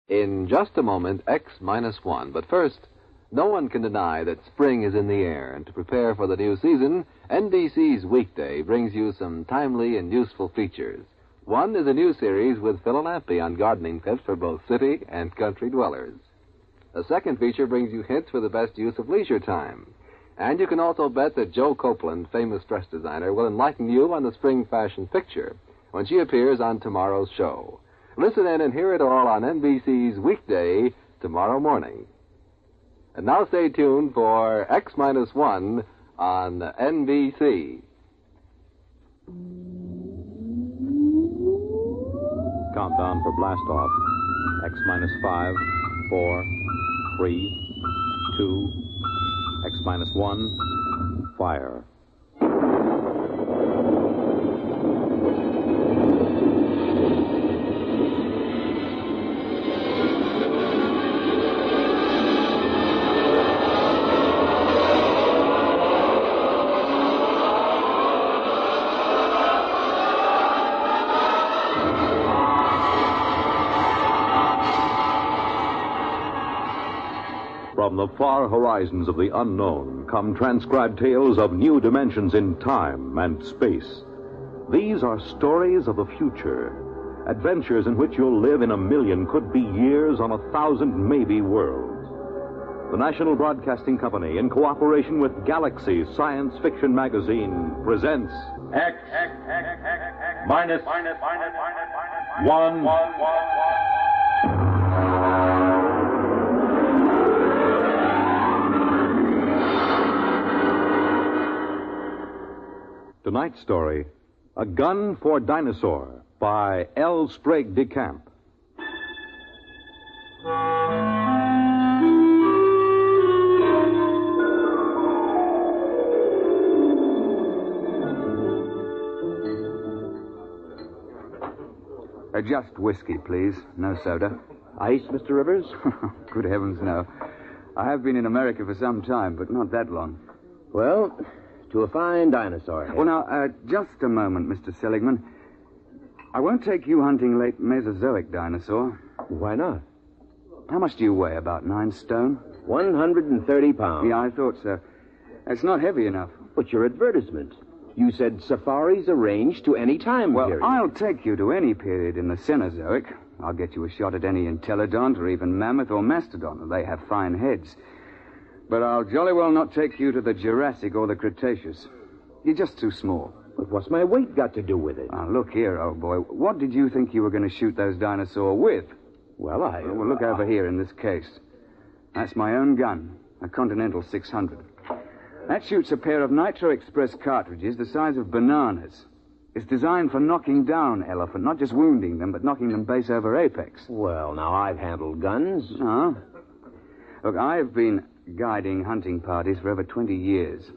In just a moment, X-1. But first, no one can deny that spring is in the air, and to prepare for the new season, NBC's Weekday brings you some timely and useful features. One is a new series with Phil and Lampy on gardening tips for both city and country dwellers. A second feature brings you hints for the best use of leisure time. And you can also bet that Joe Copeland, famous dress designer, will enlighten you on the spring fashion picture when she appears on tomorrow's show. Listen in and hear it all on NBC's Weekday tomorrow morning. And now stay tuned for X-1 on NBC. Countdown for blast off. X-5, 4, 3, 2, X-1, fire. From the far horizons of the unknown come transcribed tales of new dimensions in time and space. These are stories of the future, adventures in which you'll live in a million, could be years, on 1,000 maybe worlds. The National Broadcasting Company, in cooperation with Galaxy Science Fiction Magazine, presents X minus 1. Tonight's story, A Gun for Dinosaur, by L. Sprague de Camp. Just whiskey, please. No soda. Ice, Mr. Rivers? Good heavens, no. I have been in America for some time, but not that long. Well, to a fine dinosaur. Well, now, just a moment, Mr. Seligman. I won't take you hunting late Mesozoic dinosaur. Why not? How much do you weigh? About 9 stone? 130 pounds. Yeah, I thought so. It's not heavy enough. But your advertisement. You said safaris arranged to any time period. Well, I'll take you to any period in the Cenozoic. I'll get you a shot at any entelodont or even mammoth or mastodon. They have fine heads. But I'll jolly well not take you to the Jurassic or the Cretaceous. You're just too small. But what's my weight got to do with it? Now, look here, old boy. What did you think you were going to shoot those dinosaurs with? Well, Well, look over here in this case. That's my own gun, a Continental 600. That shoots a pair of Nitro Express cartridges the size of bananas. It's designed for knocking down elephant, not just wounding them, but knocking them base over apex. Well, now, I've handled guns. Oh? Look, I've been guiding hunting parties for over 20 years.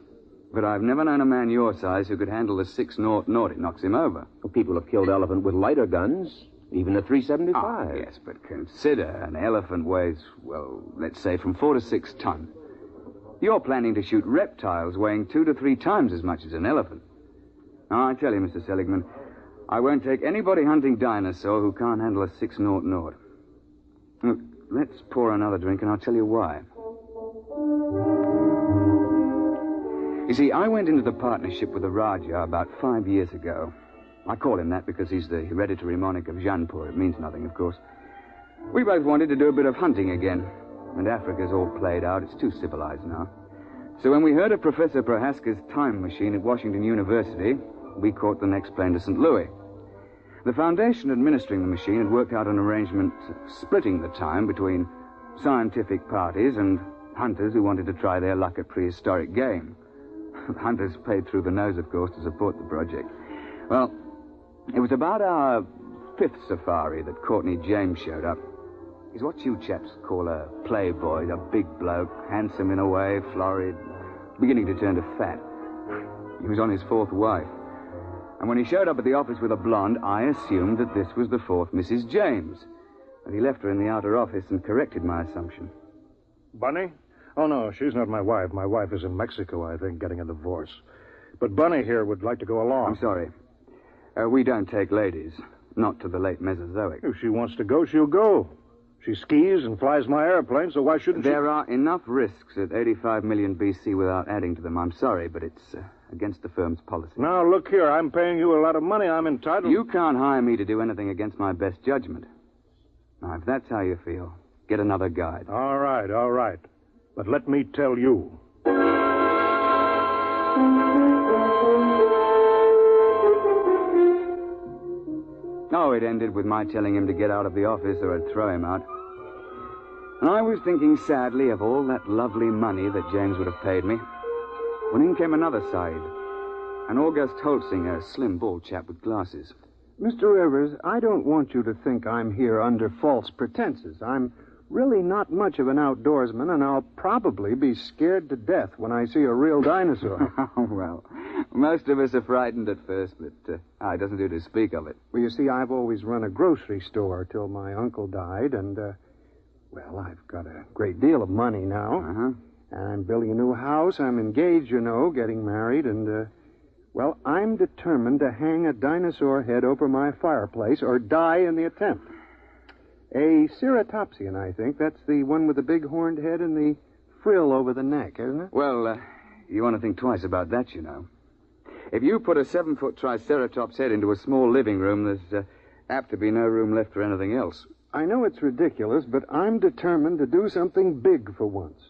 But I've never known a man your size who could handle the 6-0. It knocks him over. Well, people have killed elephant with lighter guns, even a 375. Oh, yes, but consider an elephant weighs, well, let's say from 4 to 6 tons. You're planning to shoot reptiles weighing 2 to 3 times as much as an elephant. Now, I tell you, Mr. Seligman, I won't take anybody hunting dinosaur who can't handle a 6-0. Look, let's pour another drink, and I'll tell you why. You see, I went into the partnership with the Raja about 5 years ago. I call him that because he's the hereditary monarch of Jaipur. It means nothing, of course. We both wanted to do a bit of hunting again. And Africa's all played out. It's too civilized now. So when we heard of Professor Prohaska's time machine at Washington University, we caught the next plane to St. Louis. The foundation administering the machine had worked out an arrangement splitting the time between scientific parties and hunters who wanted to try their luck at prehistoric game. Hunters paid through the nose, of course, to support the project. Well, it was about our 5th safari that Courtney James showed up. He's what you chaps call a playboy, a big bloke, handsome in a way, florid, beginning to turn to fat. He was on his 4th wife. And when he showed up at the office with a blonde, I assumed that this was the 4th Mrs. James. But he left her in the outer office and corrected my assumption. Bunny? Oh, no, she's not my wife. My wife is in Mexico, I think, getting a divorce. But Bunny here would like to go along. I'm sorry. We don't take ladies. Not to the late Mesozoic. If she wants to go, she'll go. She skis and flies my airplane, so why shouldn't There are enough risks at 85 million BC without adding to them. I'm sorry, but it's against the firm's policy. Now, look here. I'm paying you a lot of money. I'm entitled... You can't hire me to do anything against my best judgment. Now, if that's how you feel, get another guide. All right. But let me tell you. Oh, it ended with my telling him to get out of the office or I'd throw him out. And I was thinking sadly of all that lovely money that James would have paid me. When in came another side. An August Holtzinger, a slim, bald chap with glasses. Mr. Rivers, I don't want you to think I'm here under false pretenses. I'm really not much of an outdoorsman, and I'll probably be scared to death when I see a real dinosaur. Oh, well, most of us are frightened at first, but it doesn't do to speak of it. Well, you see, I've always run a grocery store till my uncle died, and, well, I've got a great deal of money now. Uh-huh. And I'm building a new house. I'm engaged, you know, getting married, and, well, I'm determined to hang a dinosaur head over my fireplace or die in the attempt. A ceratopsian, I think. That's the one with the big horned head and the frill over the neck, isn't it? Well, you want to think twice about that, you know. If you put a 7-foot Triceratops head into a small living room, there's apt to be no room left for anything else. I know it's ridiculous, but I'm determined to do something big for once.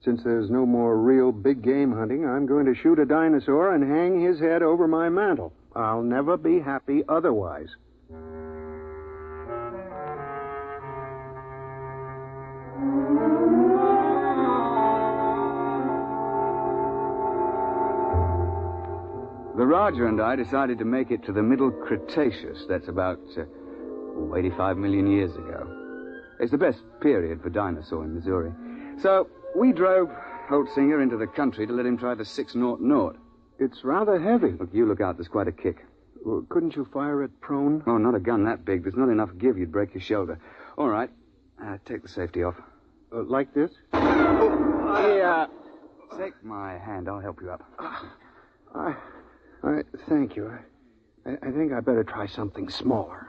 Since there's no more real big game hunting, I'm going to shoot a dinosaur and hang his head over my mantel. I'll never be happy otherwise. The Raja and I decided to make it to the Middle Cretaceous. That's about 85 million years ago. It's the best period for dinosaur in Missouri. So we drove Holtzinger into the country to let him try the 600. It's rather heavy. Look, you look out. There's quite a kick. Well, couldn't you fire it prone? Oh, not a gun that big. There's not enough give. You'd break your shoulder. All right. Take the safety off. Like this? Yeah. Take my hand. I'll help you up. Thank you. I think I better try something smaller.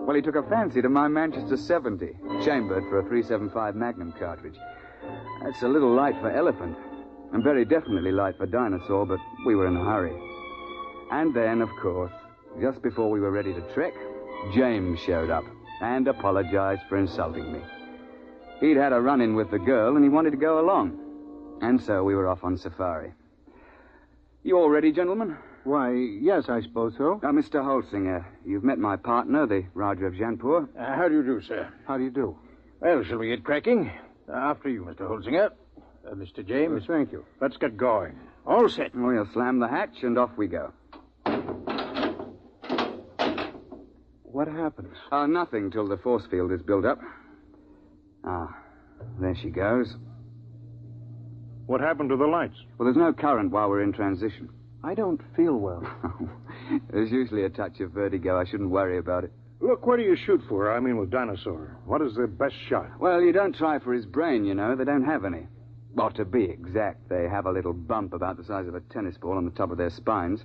Well, he took a fancy to my Manchester 70, chambered for a .375 Magnum cartridge. That's a little light for elephant, and very definitely light for dinosaur, but we were in a hurry. And then, of course, just before we were ready to trek, James showed up and apologized for insulting me. He'd had a run-in with the girl, and he wanted to go along. And so we were off on safari. You all ready, gentlemen? Why, yes, I suppose so. Mr. Holtzinger, you've met my partner, the Raja of Jainpur. How do you do, sir? How do you do? Well, shall we get cracking? After you, Mr. Holtzinger. Mr. James. Thank you. Let's get going. All set. We'll slam the hatch, and off we go. What happens? Nothing till the force field is built up. There she goes. What happened to the lights? Well, there's no current while we're in transition. I don't feel well. There's usually a touch of vertigo. I shouldn't worry about it. Look, where do you shoot for? I mean, with dinosaur. What is the best shot? Well, you don't try for his brain, you know. They don't have any. Well, to be exact, they have a little bump about the size of a tennis ball on the top of their spines.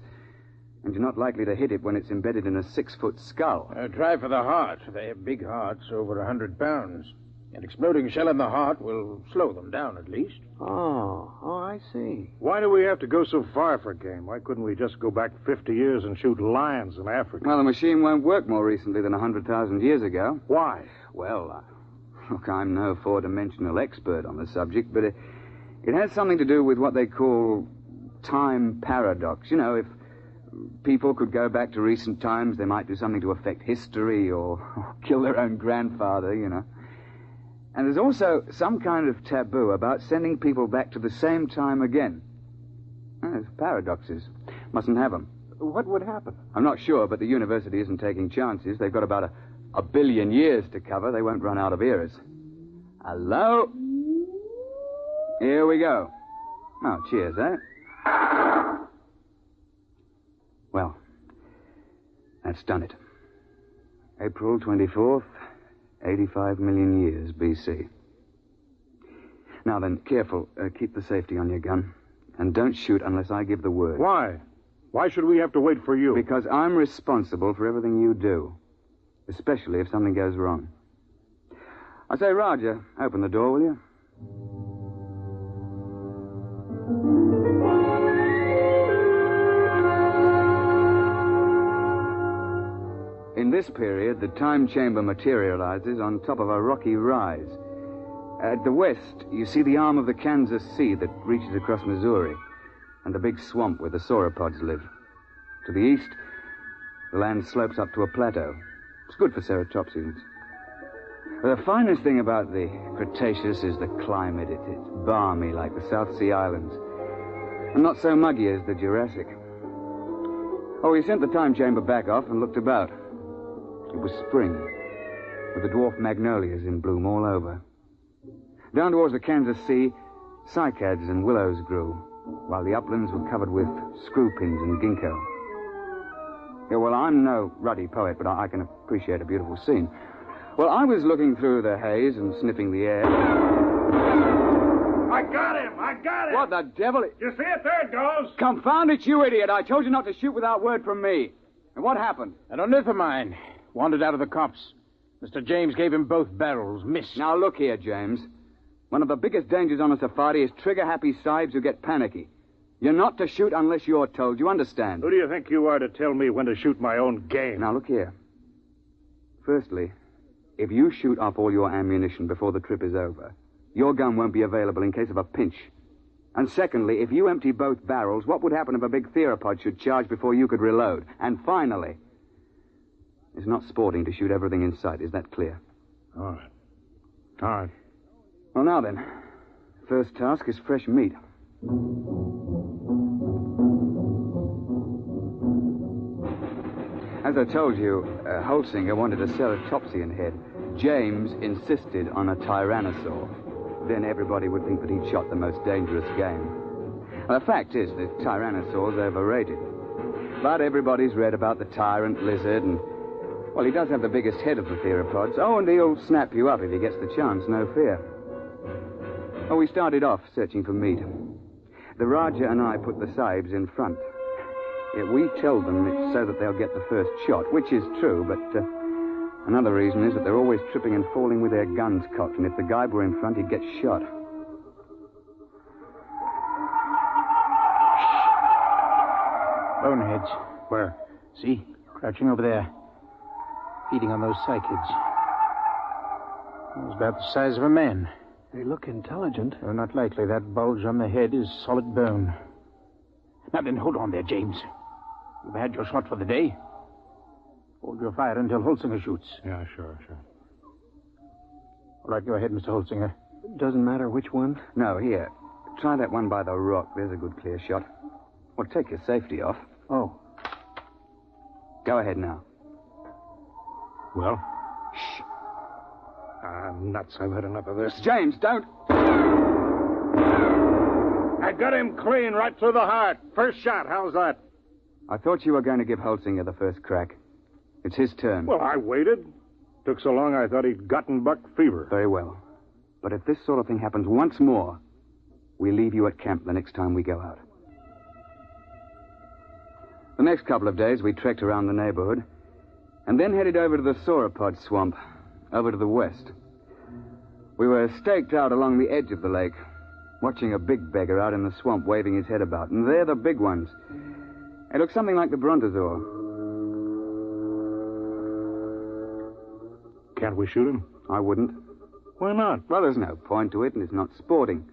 And you're not likely to hit it when it's embedded in a 6-foot skull. Try for the heart. They have big hearts, over 100 pounds. An exploding shell in the heart will slow them down, at least. Oh, I see. Why do we have to go so far for game? Why couldn't we just go back 50 years and shoot lions in Africa? Well, the machine won't work more recently than 100,000 years ago. Why? Well, look, I'm no four-dimensional expert on the subject, but it has something to do with what they call time paradox. You know, if people could go back to recent times, they might do something to affect history or kill their own grandfather, you know. And there's also some kind of taboo about sending people back to the same time again. There's paradoxes. Mustn't have them. What would happen? I'm not sure, but the university isn't taking chances. They've got about a billion years to cover. They won't run out of ears. Hello? Here we go. Oh, cheers, eh? Well, that's done it. April 24th, 85 million years BC. Now then, careful. Keep the safety on your gun. And don't shoot unless I give the word. Why? Why should we have to wait for you? Because I'm responsible for everything you do. especially if something goes wrong. I say, Roger, open the door, will you? In this period, the time chamber materializes on top of a rocky rise. At the west, you see the arm of the Kansas Sea that reaches across Missouri, and the big swamp where the sauropods live. To the east, the land slopes up to a plateau. It's good for ceratopsians. The finest thing about the Cretaceous is the climate. It's balmy like the South Sea Islands, and not so muggy as the Jurassic. Oh, we sent the time chamber back off and looked about. It was spring, with the dwarf magnolias in bloom all over. Down towards the Kansas Sea, cycads and willows grew, while the uplands were covered with screw-pins and ginkgo. Yeah, well, I'm no ruddy poet, but I can appreciate a beautiful scene. Well, I was looking through the haze and sniffing the air. I got him! I got him! What the devil? You see it? There it goes! Confound it, you idiot! I told you not to shoot without word from me. And what happened? An unearth of mine wandered out of the copse. Mr. James gave him both barrels. Missed. Now, look here, James. One of the biggest dangers on a safari is trigger-happy sahibs who get panicky. You're not to shoot unless you're told. You understand? Who do you think you are to tell me when to shoot my own game? Now, look here. Firstly, if you shoot off all your ammunition before the trip is over, your gun won't be available in case of a pinch. And secondly, if you empty both barrels, what would happen if a big theropod should charge before you could reload? And finally, it's not sporting to shoot everything in sight. Is that clear? All right. All right. Well, now then, first task is fresh meat. As I told you, Holsinger wanted a ceratopsian head. James insisted on a tyrannosaur. Then everybody would think that he'd shot the most dangerous game. Well, the fact is that tyrannosaur's overrated. But everybody's read about the tyrant lizard, and, well, he does have the biggest head of the theropods. Oh, and he'll snap you up if he gets the chance, no fear. Oh, we started off searching for meat. The Raja and I put the sahibs in front. We tell them it's so that they'll get the first shot, which is true, but another reason is that they're always tripping and falling with their guns cocked, and if the guide were in front, he'd get shot. Boneheads. Where? See? Crouching over there. Feeding on those cycads. It's about the size of a man. They look intelligent. Oh, not likely. That bulge on the head is solid bone. Now then, hold on there, James. You've had your shot for the day. Hold your fire until Holsinger shoots. Yeah, sure. All right, go ahead, Mr. Holsinger. Doesn't matter which one? No, here. Try that one by the rock. There's a good clear shot. Well, take your safety off. Oh. Go ahead now. Well? Shh. Nuts. I've had enough of this. James, don't... I got him clean right through the heart. First shot. How's that? I thought you were going to give Holsinger the first crack. It's his turn. Well, I waited. Took so long I thought he'd gotten buck fever. Very well. But if this sort of thing happens once more, we leave you at camp the next time we go out. The next couple of days, we trekked around the neighborhood and then headed over to the sauropod swamp, over to the west. We were staked out along the edge of the lake, watching a big beggar out in the swamp waving his head about. And they're the big ones. They look something like the brontosaur. Can't we shoot him? I wouldn't. Why not? Well, there's no point to it, and it's not sporting.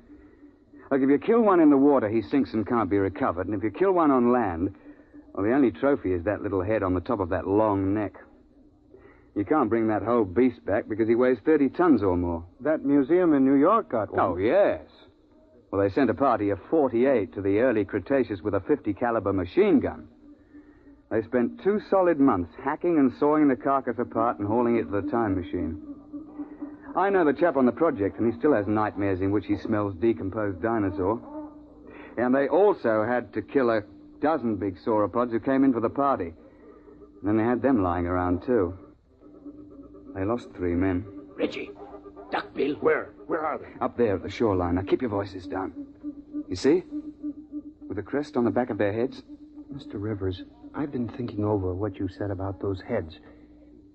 Like, if you kill one in the water, he sinks and can't be recovered. And if you kill one on land, well, the only trophy is that little head on the top of that long neck. You can't bring that whole beast back because he weighs 30 tons or more. That museum in New York got one. Oh, yes. Well, they sent a party of 48 to the early Cretaceous with a 50 caliber machine gun. They spent 2 solid months hacking and sawing the carcass apart and hauling it to the time machine. I know the chap on the project, and he still has nightmares in which he smells decomposed dinosaur. And they also had to kill a dozen big sauropods who came in for the party. And then they had them lying around, too. They lost 3 men. Reggie, Duckbill. Where? Where are they? Up there at the shoreline. Now, keep your voices down. You see? With a crest on the back of their heads. Mr. Rivers, I've been thinking over what you said about those heads.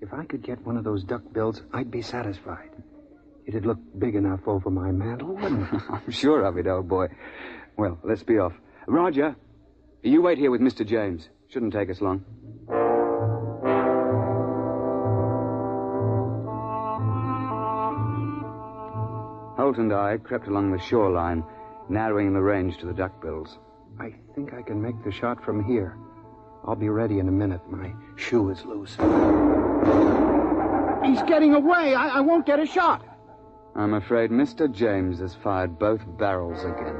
If I could get one of those duckbills, I'd be satisfied. It'd look big enough over my mantle, wouldn't it? I'm sure of it, old boy. Well, let's be off. Roger, you wait here with Mr. James. Shouldn't take us long. Holt and I crept along the shoreline, narrowing the range to the duckbills. I think I can make the shot from here. I'll be ready in a minute. My shoe is loose. He's getting away. I won't get a shot. I'm afraid Mr. James has fired both barrels again.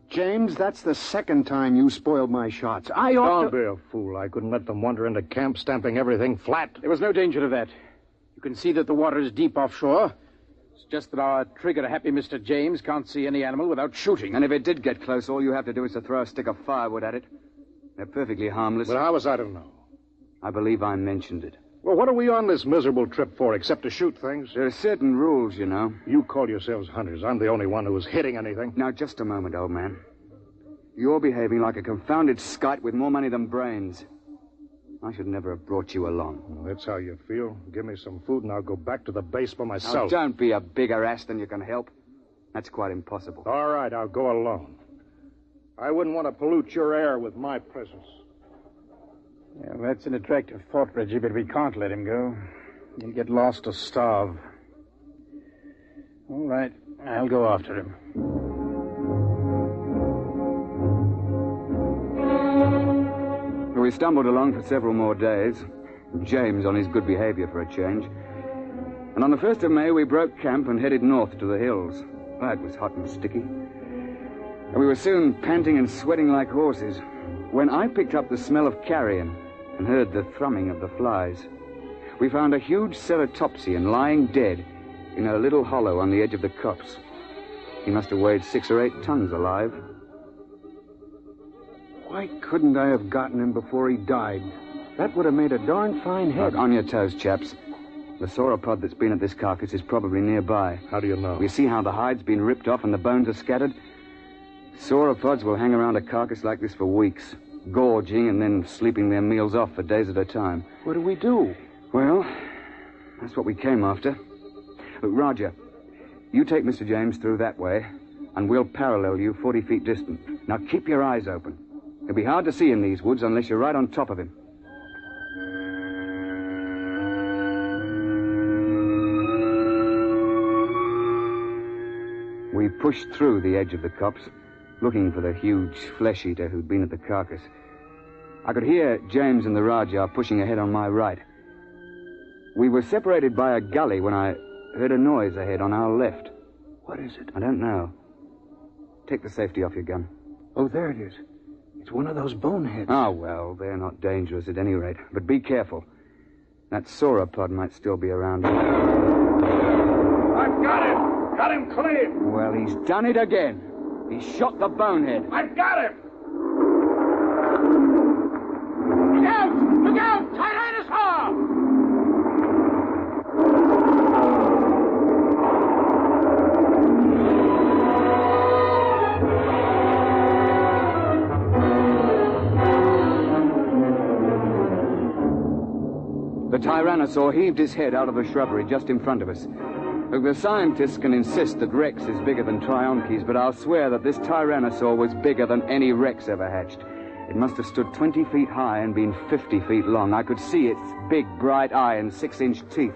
James, that's the second time you spoiled my shots. I ought Don't be a fool. I couldn't let them wander into camp, stamping everything flat. There was no danger of that. You can see that the water is deep offshore. It's just that our trigger-happy Mr. James can't see any animal without shooting. And if it did get close, all you have to do is to throw a stick of firewood at it. They're perfectly harmless. But how was I to know? I believe I mentioned it. Well, what are we on this miserable trip for, except to shoot things? There are certain rules, you know. You call yourselves hunters. I'm the only one who was hitting anything. Now, just a moment, old man. You're behaving like a confounded skite with more money than brains. I should never have brought you along. Well, that's how you feel. Give me some food and I'll go back to the base for Now, myself. don't be a bigger ass than you can help. That's quite impossible. All right, I'll go alone. I wouldn't want to pollute your air with my presence. Yeah, well, that's an attractive thought, Reggie, but we can't let him go. He'll get lost or starve. All right, I'll go after him. We stumbled along for several more days, James on his good behavior for a change. And on the 1st of May, we broke camp and headed north to the hills. Oh, it was hot and sticky. And we were soon panting and sweating like horses when I picked up the smell of carrion and heard the thrumming of the flies. We found a huge ceratopsian lying dead in a little hollow on the edge of the copse. He must have weighed 6 or 8 tons alive. Why couldn't I have gotten him before he died? That would have made a darn fine head. Look, on your toes, chaps. The sauropod that's been at this carcass is probably nearby. How do you know? We see how the hide's been ripped off and the bones are scattered. Sauropods will hang around a carcass like this for weeks, gorging and then sleeping their meals off for days at a time. What do we do? Well, that's what we came after. Look, Roger, you take Mr. James through that way, and we'll parallel you 40 feet distant. Now keep your eyes open. It'll be hard to see in these woods unless you're right on top of him. We pushed through the edge of the copse, looking for the huge flesh-eater who'd been at the carcass. I could hear James and the Rajah pushing ahead on my right. We were separated by a gully when I heard a noise ahead on our left. What is it? I don't know. Take the safety off your gun. Oh, there it is. It's one of those boneheads. Oh, well, they're not dangerous at any rate. But be careful. That sauropod might still be around. I've got him! Got him clean! Well, he's done it again. He shot the bonehead. I've got him! Look out! Look out! Tyrannosaur! The Tyrannosaur heaved his head out of the shrubbery just in front of us. Look, the scientists can insist that Rex is bigger than Trionches, but I'll swear that this Tyrannosaur was bigger than any Rex ever hatched. It must have stood 20 feet high and been 50 feet long. I could see its big, bright eye and 6-inch teeth.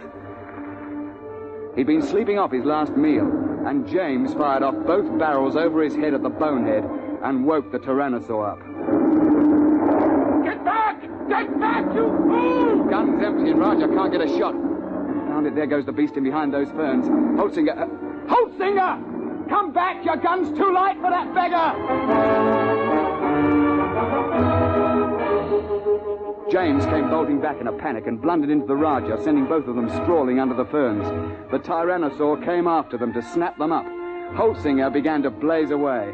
He'd been sleeping off his last meal, and James fired off both barrels over his head at the bonehead and woke the Tyrannosaur up. Get back! Get back, you fool! Gun's empty and Roger can't get a shot. Found it. There goes the beast in behind those ferns. Holtzinger! Holtzinger! Come back! Your gun's too light for that beggar! James came bolting back in a panic and blundered into the Rajah, sending both of them sprawling under the ferns. The Tyrannosaur came after them to snap them up. Holtzinger began to blaze away.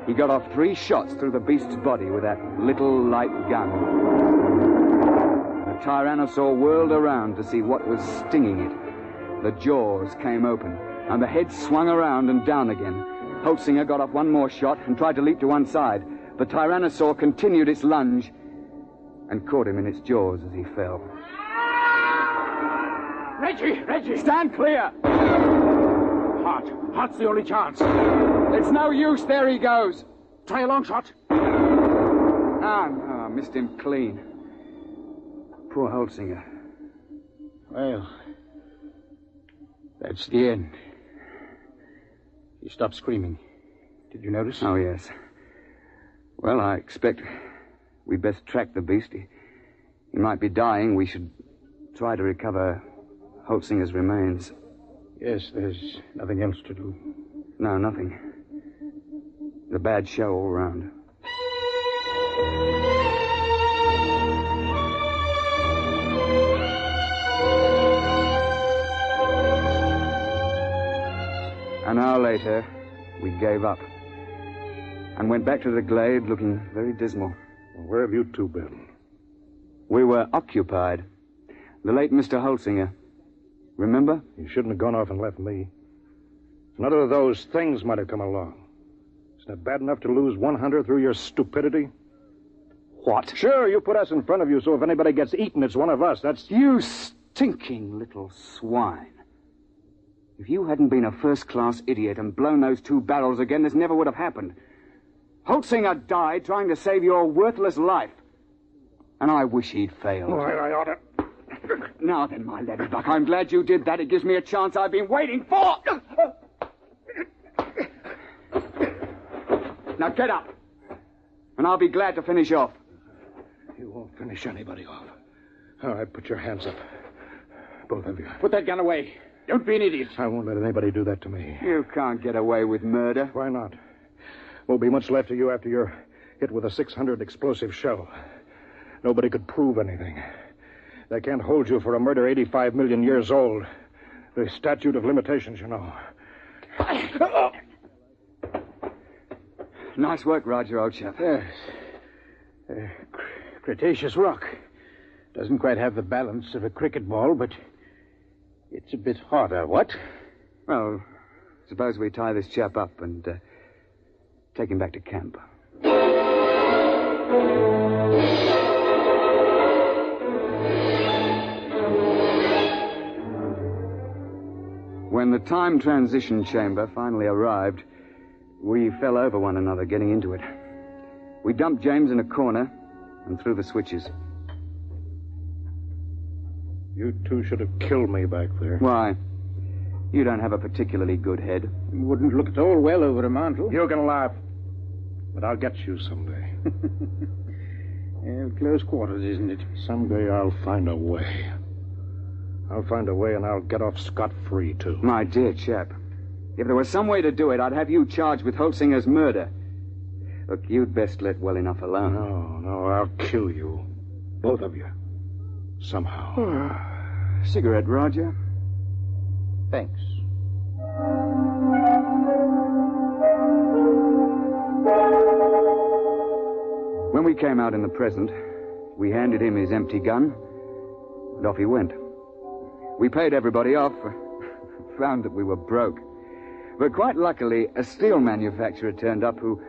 He got off 3 shots through the beast's body with that little light gun. The Tyrannosaur whirled around to see what was stinging it. The jaws came open, and the head swung around and down again. Holtzinger got off 1 more shot and tried to leap to one side. The Tyrannosaur continued its lunge, and caught him in its jaws as he fell. Reggie! Stand clear! Hart's the only chance. It's no use. There he goes. Try a long shot. No, missed him clean. Poor Holtzinger. Well, that's the end. He stopped screaming. Did you notice? Oh, yes. Well, I expect we'd best track the beast. He might be dying. We should try to recover Holtzinger's remains. Yes, there's nothing else to do. No, nothing. It's a bad show all round. An hour later, we gave up and went back to the glade looking very dismal. Where have you two been? We were occupied. The late Mr. Holtzinger. Remember? You shouldn't have gone off and left me. Another of those things might have come along. Isn't it bad enough to lose one hunter through your stupidity? What? Sure, you put us in front of you, so if anybody gets eaten, it's one of us. That's... You stinking little swine. If you hadn't been a first-class idiot and blown those 2 barrels again, this never would have happened. Holtzinger died trying to save your worthless life. And I wish he'd failed. Oh, I ought to... Now then, my Laddybuck, I'm glad you did that. It gives me a chance I've been waiting for. Now get up, and I'll be glad to finish off. You won't finish anybody off. All right, put your hands up. Both of you. Put that gun away. Don't be an idiot. I won't let anybody do that to me. You can't get away with murder. Why not? Won't be much left of you after you're hit with a 600 explosive shell. Nobody could prove anything. They can't hold you for a murder 85 million years old. The statute of limitations, you know. Nice work, Roger, old chap. Yes. Cretaceous rock. Doesn't quite have the balance of a cricket ball, but it's a bit harder, what? Well, suppose we tie this chap up and take him back to camp. When the time transition chamber finally arrived, we fell over one another getting into it. We dumped James in a corner and threw the switches. You two should have killed me back there. Why? You don't have a particularly good head. It wouldn't look at all well over a mantle. You can laugh, but I'll get you someday. Close quarters, isn't it? Someday I'll find a way. I'll find a way, and I'll get off scot-free, too. My dear chap, if there was some way to do it, I'd have you charged with Holtzinger's murder. Look, you'd best let well enough alone. No, I'll kill you. Both of you. Somehow. Cigarette, Roger? Thanks. When we came out in the present, we handed him his empty gun, and off he went. We paid everybody off, found that we were broke. But quite luckily, a steel manufacturer turned up who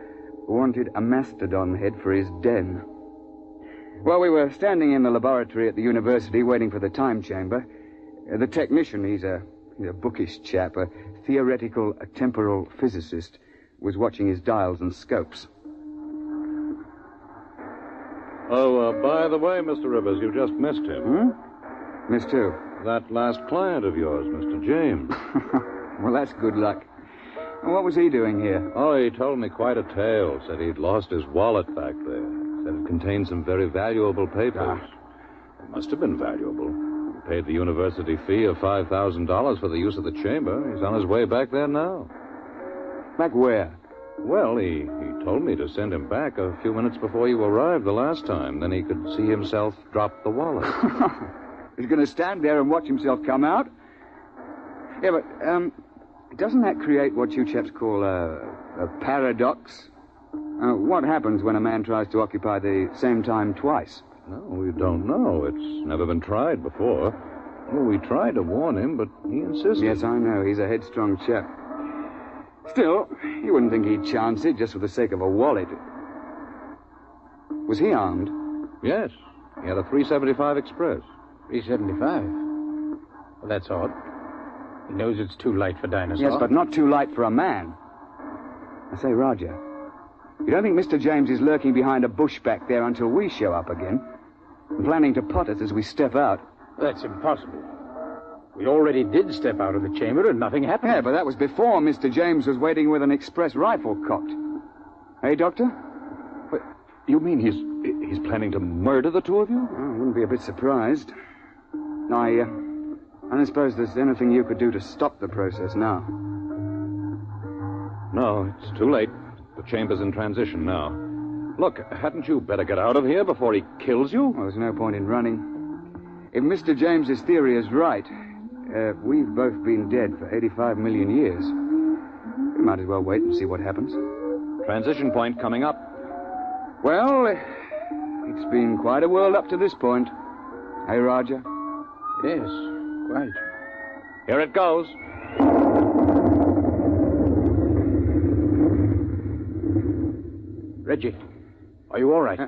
wanted a mastodon head for his den. While we were standing in the laboratory at the university waiting for the time chamber, the technician, he's a bookish chap, a theoretical temporal physicist, was watching his dials and scopes. Oh, by the way, Mr. Rivers, you just missed him. Missed who? That last client of yours, Mr. James. Well, that's good luck. What was he doing here? Oh, he told me quite a tale. Said he'd lost his wallet back there. Said it contained some very valuable papers. It must have been valuable. He paid the university fee of $5,000 for the use of the chamber. He's on his way back there now. Back where? Well, he told me to send him back a few minutes before you arrived the last time. Then he could see himself drop the wallet. He's going to stand there and watch himself come out? Yeah, but, doesn't that create what you chaps call a paradox? What happens when a man tries to occupy the same time twice? No, we don't know. It's never been tried before. Well, we tried to warn him, but he insisted. Yes, I know. He's a headstrong chap. Still, you wouldn't think he'd chance it just for the sake of a wallet. Was he armed? Yes. He had a 375 Express. 375? Well, that's odd. He knows it's too light for Dinosaur. Yes, but not too light for a man. I say, Roger, you don't think Mr. James is lurking behind a bush back there until we show up again? And planning to pot us as we step out? That's impossible. We already did step out of the chamber and nothing happened. Yeah, but that was before Mr. James was waiting with an express rifle cocked. Hey, Doctor? What, you mean he's planning to murder the two of you? I wouldn't be a bit surprised. I don't suppose there's anything you could do to stop the process now. No, it's too late. The chamber's in transition now. Look, hadn't you better get out of here before he kills you? Well, there's no point in running. If Mr. James's theory is right, we've both been dead for 85 million years. We might as well wait and see what happens. Transition point coming up. Well, it's been quite a world up to this point. Hey, Roger? Yes, quite. Here it goes. Reggie, are you all right?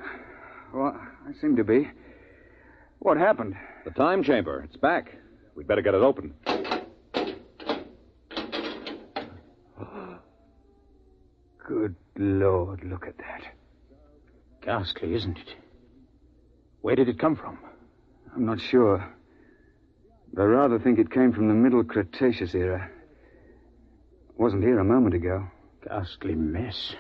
Well, I seem to be. What happened? The time chamber. It's back. We'd better get it open. Good Lord, look at that. Ghastly, isn't it? Where did it come from? I'm not sure. But I rather think it came from the Middle Cretaceous era. It wasn't here a moment ago. Ghastly mess.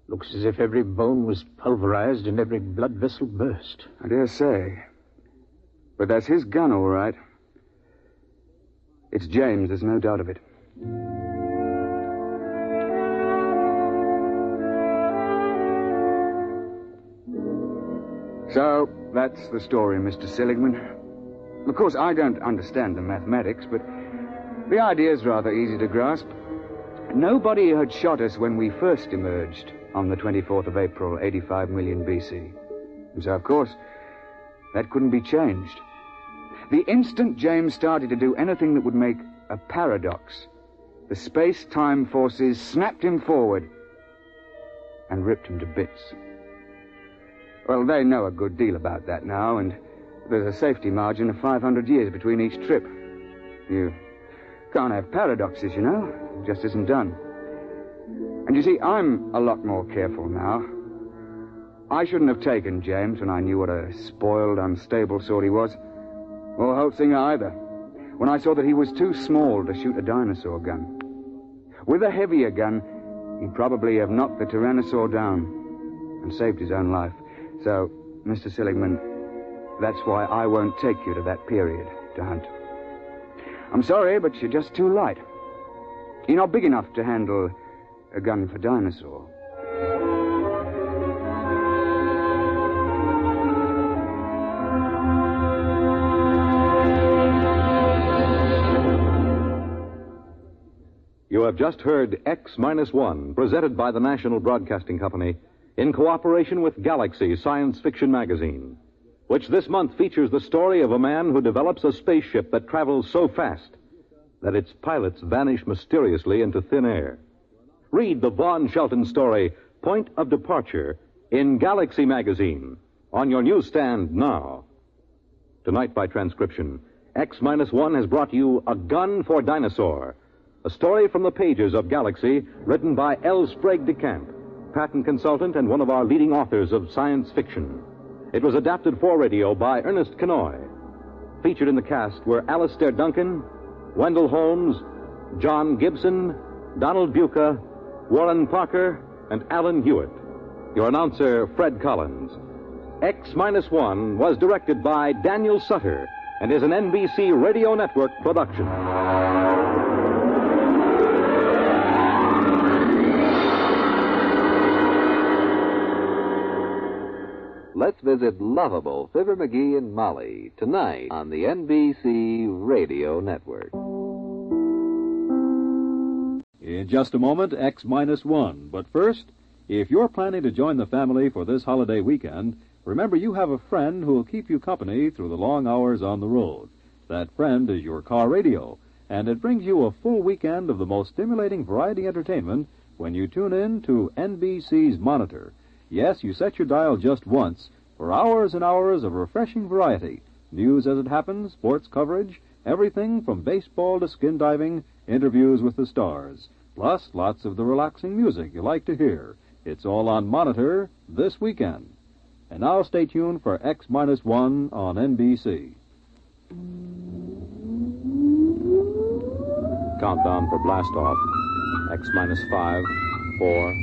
Looks as if every bone was pulverized and every blood vessel burst. I dare say. But that's his gun, all right. It's James, there's no doubt of it. So, that's the story, Mr. Seligman. Of course, I don't understand the mathematics, but the idea's rather easy to grasp. Nobody had shot us when we first emerged on the 24th of April, 85 million BC. And so, of course, that couldn't be changed. The instant James started to do anything that would make a paradox, the space-time forces snapped him forward and ripped him to bits. Well, they know a good deal about that now, and there's a safety margin of 500 years between each trip. You can't have paradoxes, you know. It just isn't done. And you see, I'm a lot more careful now. I shouldn't have taken James when I knew what a spoiled, unstable sort he was. Or Holtzinger either. When I saw that he was too small to shoot a dinosaur gun. With a heavier gun, he'd probably have knocked the Tyrannosaur down and saved his own life. So, Mr. Seligman, that's why I won't take you to that period to hunt. I'm sorry, but you're just too light. You're not big enough to handle a gun for Dinosaur. You have just heard X-1, presented by the National Broadcasting Company in cooperation with Galaxy Science Fiction Magazine, which this month features the story of a man who develops a spaceship that travels so fast that its pilots vanish mysteriously into thin air. Read the Vaughn Shelton story, Point of Departure, in Galaxy Magazine, on your newsstand now. Tonight, by transcription, X-1 has brought you A Gun for Dinosaur, a story from the pages of Galaxy, written by L. Sprague de Camp, patent consultant and one of our leading authors of science fiction. It was adapted for radio by Ernest Kenoy. Featured in the cast were Alistair Duncan, Wendell Holmes, John Gibson, Donald Buca, Warren Parker, and Alan Hewitt. Your announcer, Fred Collins. X-1 was directed by Daniel Sutter and is an NBC Radio Network production. Let's visit lovable Fibber McGee and Molly tonight on the NBC Radio Network. In just a moment, X-1. But first, if you're planning to join the family for this holiday weekend, remember you have a friend who will keep you company through the long hours on the road. That friend is your car radio, and it brings you a full weekend of the most stimulating variety entertainment when you tune in to NBC's Monitor. Yes, you set your dial just once, for hours and hours of refreshing variety. News as it happens, sports coverage, everything from baseball to skin diving, interviews with the stars. Plus, lots of the relaxing music you like to hear. It's all on Monitor this weekend. And now stay tuned for X-1 on NBC. Countdown for blast off. X-5, 4,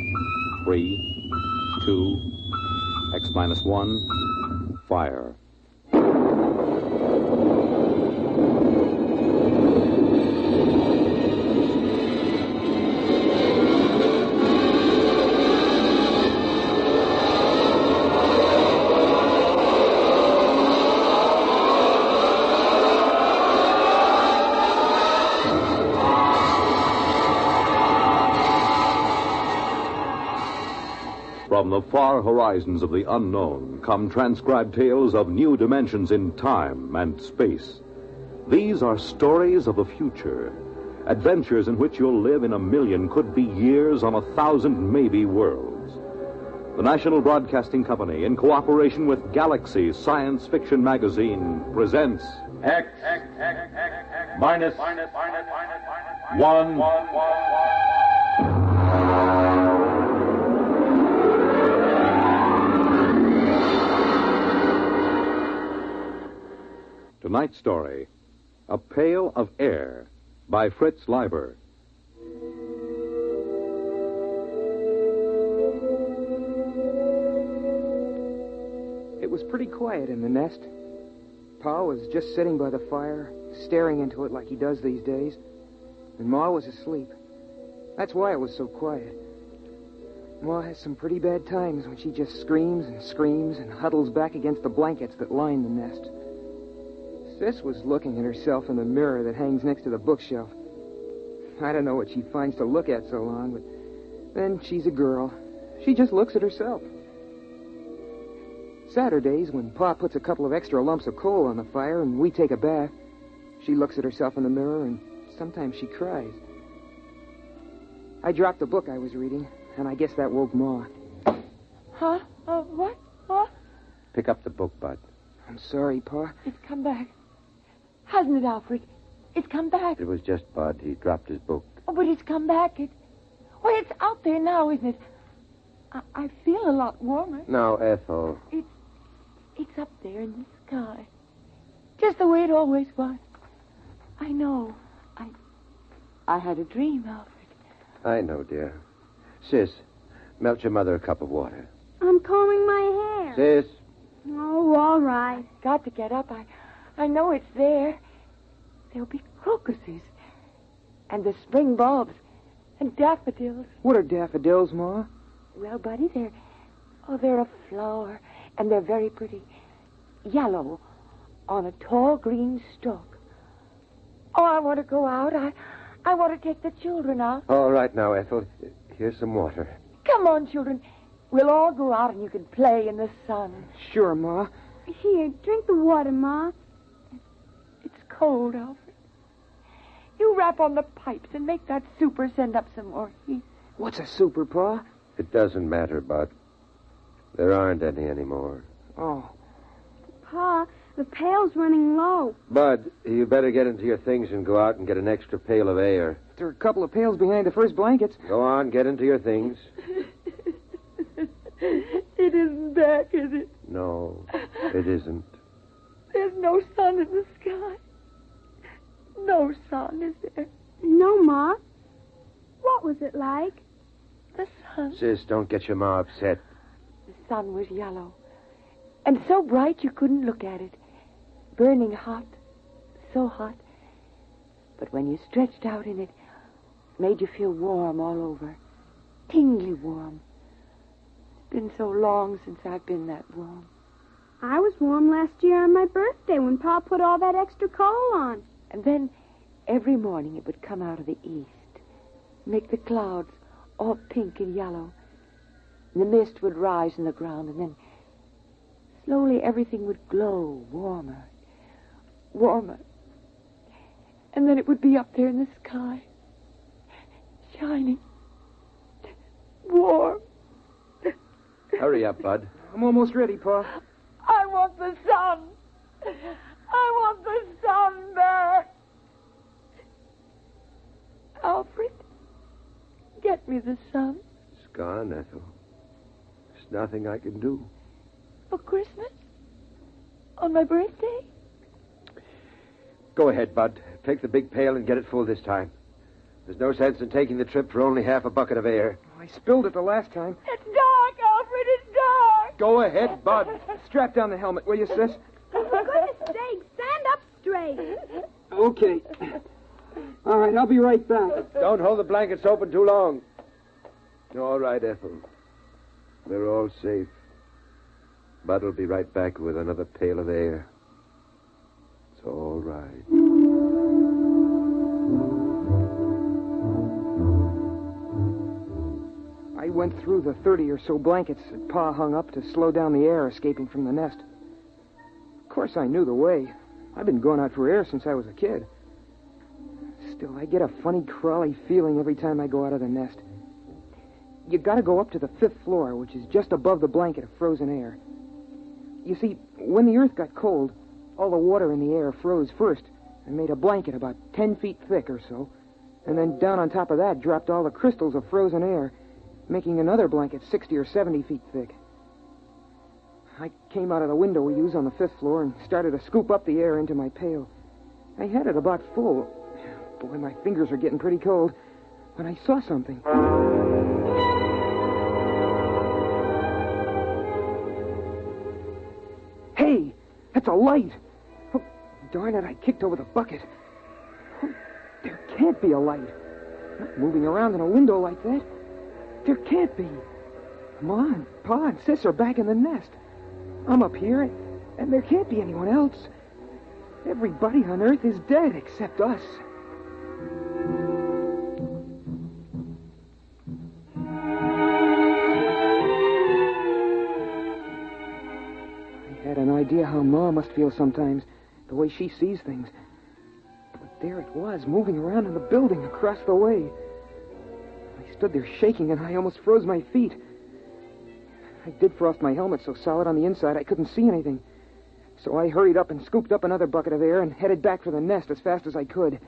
3, 2, X-1, fire. From the far horizons of the unknown come transcribed tales of new dimensions in time and space. These are stories of the future, adventures in which you'll live in a million, could be years, on 1,000 maybe worlds. The National Broadcasting Company, in cooperation with Galaxy Science Fiction Magazine, presents X minus 1. Tonight's story, A Pail of Air, by Fritz Leiber. It was pretty quiet in the nest. Pa was just sitting by the fire, staring into it like he does these days. And Ma was asleep. That's why it was so quiet. Ma has some pretty bad times when she just screams and screams and huddles back against the blankets that line the nest. Sis was looking at herself in the mirror that hangs next to the bookshelf. I don't know what she finds to look at so long, but then she's a girl. She just looks at herself. Saturdays, when Pa puts a couple of extra lumps of coal on the fire and we take a bath, she looks at herself in the mirror and sometimes she cries. I dropped the book I was reading, and I guess that woke Ma. Huh? What? What? Pick up the book, Bud. I'm sorry, Pa. It's come back. Hasn't it, Alfred? It's come back. It was just Bud. He dropped his book. Oh, but it's come back. Well, it's out there now, isn't it? I feel a lot warmer. Now, Ethel. It's up there in the sky. Just the way it always was. I know. I had a dream, Alfred. I know, dear. Sis, melt your mother a cup of water. I'm combing my hair. Sis. Oh, all right. Got to get up. I know it's there. There'll be crocuses. And the spring bulbs. And daffodils. What are daffodils, Ma? Well, Buddy, they're a flower. And they're very pretty. Yellow. On a tall green stalk. Oh, I want to go out. I want to take the children out. All right now, Ethel. Here's some water. Come on, children. We'll all go out and you can play in the sun. Sure, Ma. Here, drink the water, Ma. It's cold, Alfred. You rap on the pipes and make that super send up some more heat. What's a super, Pa? It doesn't matter, Bud. There aren't any anymore. Oh. Pa, the pail's running low. Bud, you better get into your things and go out and get an extra pail of air. There are a couple of pails behind the first blankets. Go on, get into your things. It isn't back, is it? No, it isn't. There's no sun in the sky. No sun, is there? No, Ma. What was it like? The sun. Sis, don't get your ma upset. The sun was yellow. And so bright you couldn't look at it. Burning hot. So hot. But when you stretched out in it, it made you feel warm all over. Tingly warm. It's been so long since I've been that warm. I was warm last year on my birthday when Pa put all that extra coal on. And then every morning it would come out of the east, make the clouds all pink and yellow. And the mist would rise in the ground, and then slowly everything would glow warmer, warmer. And then it would be up there in the sky, shining, warm. Hurry up, Bud. I'm almost ready, Pa. I want the sun. I want the sun back. Alfred, get me the sun. It's gone, Ethel. There's nothing I can do. For Christmas? On my birthday? Go ahead, Bud. Take the big pail and get it full this time. There's no sense in taking the trip for only half a bucket of air. I spilled it the last time. It's dark, Alfred, it's dark. Go ahead, Bud. Strap down the helmet, will you, sis? For goodness sake, stand up straight. Okay. All right, I'll be right back. Don't hold the blankets open too long. All right, Ethel. We're all safe. Bud will be right back with another pail of air. It's all right. I went through the 30 or so blankets that Pa hung up to slow down the air escaping from the nest. Of course, I knew the way. I've been going out for air since I was a kid. Still, I get a funny, crawly feeling every time I go out of the nest. You gotta go up to the 5th floor, which is just above the blanket of frozen air. You see, when the earth got cold, all the water in the air froze first and made a blanket about 10 feet thick or so, and then down on top of that dropped all the crystals of frozen air, making another blanket 60 or 70 feet thick. I came out of the window we use on the 5th floor and started to scoop up the air into my pail. I had it about full. Boy, my fingers are getting pretty cold when I saw something. Hey, that's a light. Oh, darn it, I kicked over the bucket. Oh, there can't be a light. Not moving around in a window like that. There can't be. Ma and Pa and Sis are back in the nest. I'm up here, and there can't be anyone else. Everybody on Earth is dead except us. I had an idea how Ma must feel sometimes, the way she sees things. But there it was, moving around in the building across the way. I stood there shaking, and I almost froze my feet. I did frost my helmet so solid on the inside I couldn't see anything. So I hurried up and scooped up another bucket of air and headed back for the nest as fast as I could.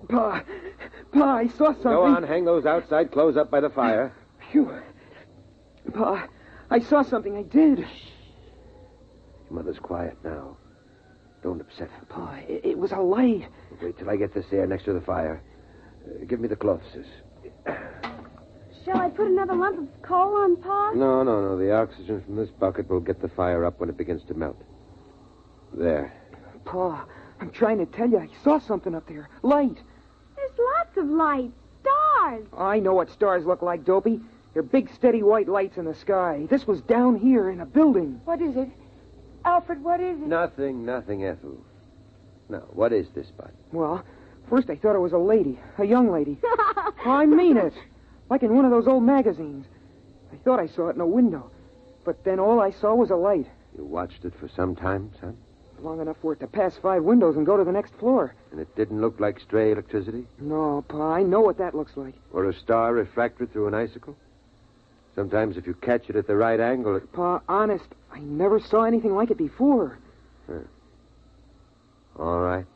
Pa, I saw something. Go on, hang those outside clothes up by the fire. Phew. Pa, I saw something, I did. Your mother's quiet now. Don't upset her. Pa, it was a light. Wait till I get this air next to the fire. Give me the cloth, sis. Shall I put another lump of coal on, Pa? No. The oxygen from this bucket will get the fire up when it begins to melt. There. Pa, I'm trying to tell you, I saw something up there. Light. There's lots of lights. Stars. I know what stars look like, Dopey. They're big, steady white lights in the sky. This was down here in a building. What is it? Alfred, what is it? Nothing, Ethel. Now, what is this, Bud? Well, first I thought it was a lady. A young lady. I mean it. Like in one of those old magazines. I thought I saw it in a window. But then all I saw was a light. You watched it for some time, son? Long enough for it to pass 5 windows and go to the next floor. And it didn't look like stray electricity? No, Pa, I know what that looks like. Or a star refracted through an icicle? Sometimes if you catch it at the right angle, it... Pa, honest, I never saw anything like it before. Huh. All right.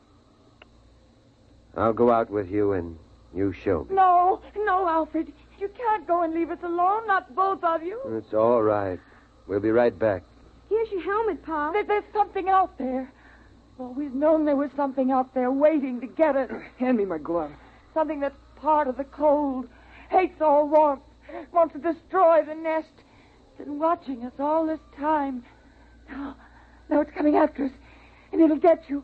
I'll go out with you and you show me. No, Alfred. You can't go and leave us alone, not both of you. It's all right. We'll be right back. Here's your helmet, Pa. There's something out there. Always known there was something out there waiting to get us. Hand me my glove. Something that's part of the cold, hates all warmth, wants to destroy the nest. Been watching us all this time. Now it's coming after us, and it'll get you,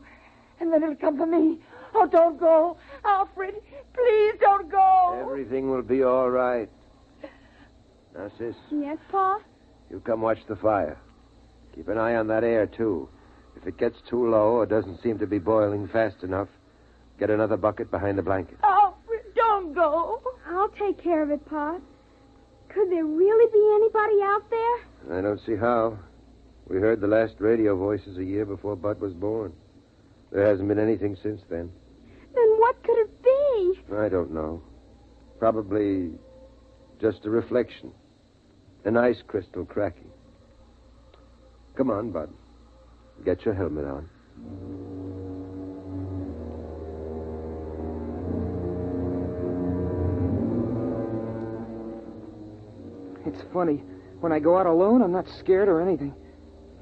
and then it'll come for me. Oh, don't go. Alfred, please don't go. Everything will be all right. Now, sis. Yes, Pa? You come watch the fire. Keep an eye on that air, too. If it gets too low or doesn't seem to be boiling fast enough, get another bucket behind the blanket. Alfred, don't go. I'll take care of it, Pa. Could there really be anybody out there? I don't see how. We heard the last radio voices a year before Bud was born. There hasn't been anything since then. Then what could it be? I don't know. Probably just a reflection. An ice crystal cracking. Come on, Bud. Get your helmet on. It's funny. When I go out alone, I'm not scared or anything.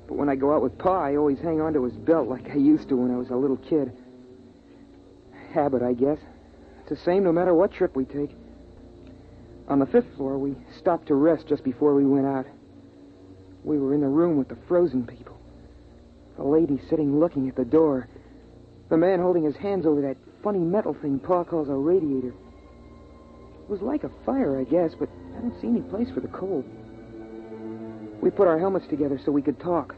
But when I go out with Pa, I always hang on to his belt like I used to when I was a little kid. Habit, I guess. It's the same no matter what trip we take. On the 5th floor, we stopped to rest just before we went out. We were in the room with the frozen people. The lady sitting looking at the door. The man holding his hands over that funny metal thing Pa calls a radiator. It was like a fire, I guess, but I don't see any place for the cold. We put our helmets together so we could talk.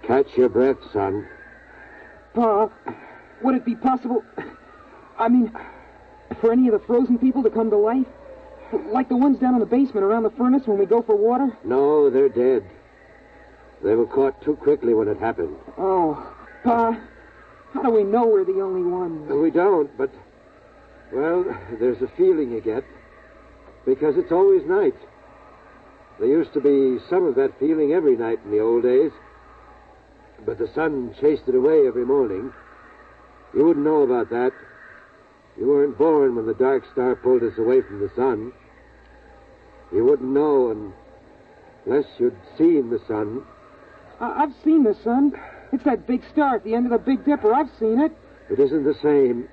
Catch your breath, son. Pa, would it be possible... for any of the frozen people to come to life? Like the ones down in the basement around the furnace when we go for water? No, they're dead. They were caught too quickly when it happened. Oh, Pa, how do we know we're the only ones? We don't, but... Well, there's a feeling you get. Because it's always night. There used to be some of that feeling every night in the old days. But the sun chased it away every morning. You wouldn't know about that. You weren't born when the dark star pulled us away from the sun. You wouldn't know unless you'd seen the sun. I've seen the sun. It's that big star at the end of the Big Dipper. I've seen it. It isn't the same.